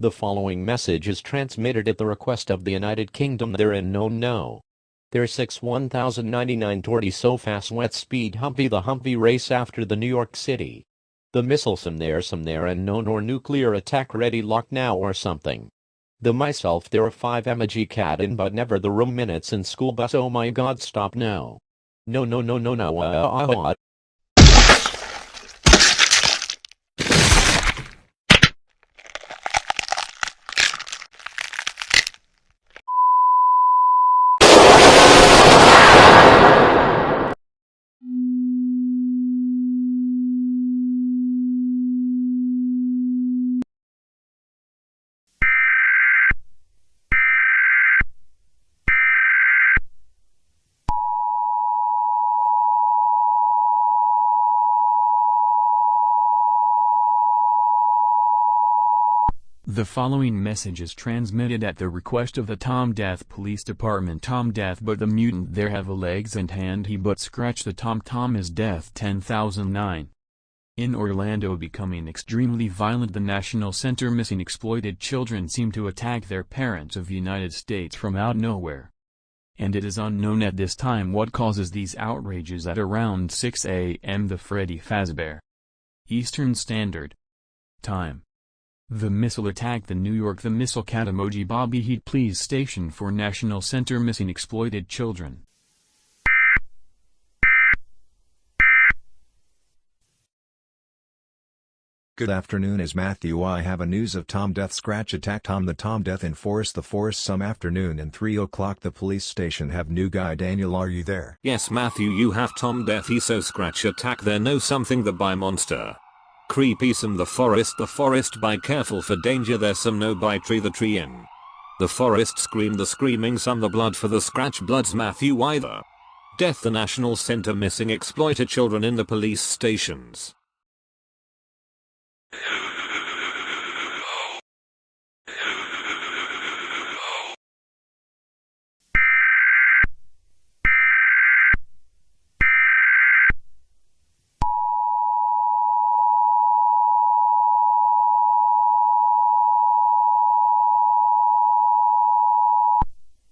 The following message is transmitted at the request of the United Kingdom. There in no. There 61099 torty so fast wet speed Humpy the Humpy race after the New York City. The missile some there and no nor nuclear attack ready lock now or something. The myself there are 5 emoji cat in but never the room minutes in school bus oh my god stop no. No. The following message is transmitted at the request of the Tom Death Police Department. Tom Death but the mutant there have a legs and hand he but scratch the Tom is death 10,009. In Orlando becoming extremely violent, the National Center missing exploited children seem to attack their parents of United States from out nowhere. And it is unknown at this time what causes these outrages. At around 6 a.m. the Freddy Fazbear Eastern Standard Time. The missile attacked the New York. The missile catemojibabyheat please station for National Center missing exploited children. Good afternoon, is Matthew. I have a news of Tom Death scratch attack. The Tom Death in Forest the Forest some afternoon and 3 o'clock the police station have new guy Daniel. Are you there? Yes Matthew, you have Tom Death he so scratch attack there know something the by monster. Creepy some the forest by careful for danger there some no by tree the tree in. The forest scream the screaming some the blood for the scratch bloods Matthew either. Death the National Center missing exploited children in the police stations.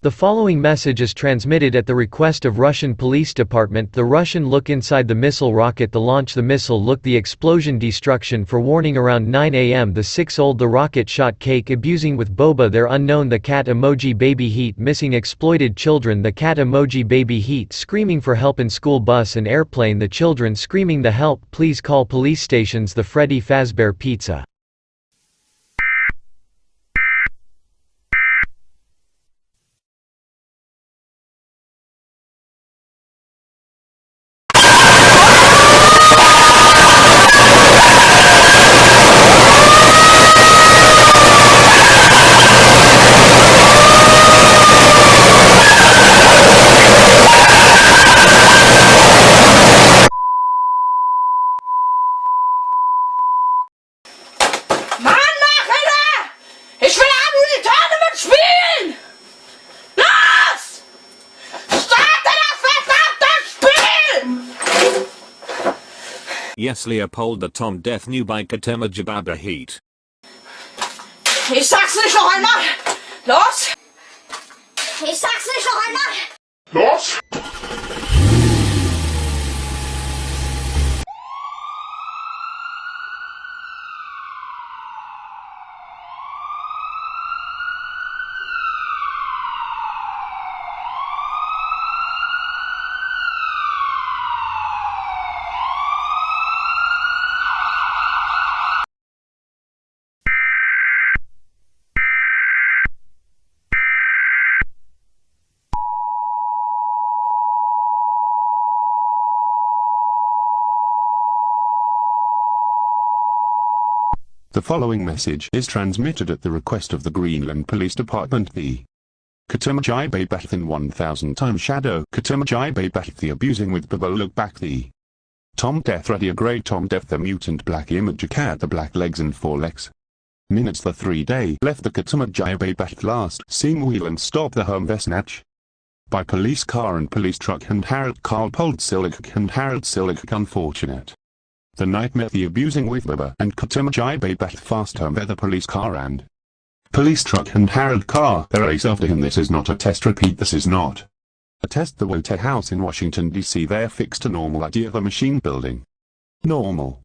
The following message is transmitted at the request of Russian Police Department. The Russian look inside the missile rocket. The launch the missile look the explosion destruction for warning around 9 a.m. the 6-old the rocket shot cake abusing with boba there unknown the cat emoji baby heat missing exploited children the cat emoji baby heat screaming for help in school bus and airplane the children screaming the help please call police stations the Freddy Fazbear Pizza. Yes Leopold, the Tom Death new by catemojibabyheat. Ich sag's nicht noch einmal! Los! Ich sag's nicht noch einmal! Los! The following message is transmitted at the request of the Greenland Police Department. The catemojibabyheat in 1000 times shadow catemojibabyheat the abusing with bubble look back the Tom Death ready a grey Tom Death the mutant black image a cat the black legs and 4 legs. Minutes the 3-day left the catemojibabyheat last seen wheel and stop the home snatch by police car and police truck and Harold Carl Pold Silik and Harold Silik unfortunate. The nightmare the abusing with Baba and catemojibabyheat fast home there the police car and Police truck and Harold car. They race after him. This is not a test. Repeat, this is not a test. The Wote House in Washington, D.C. They're fixed to normal idea of a machine building. Normal.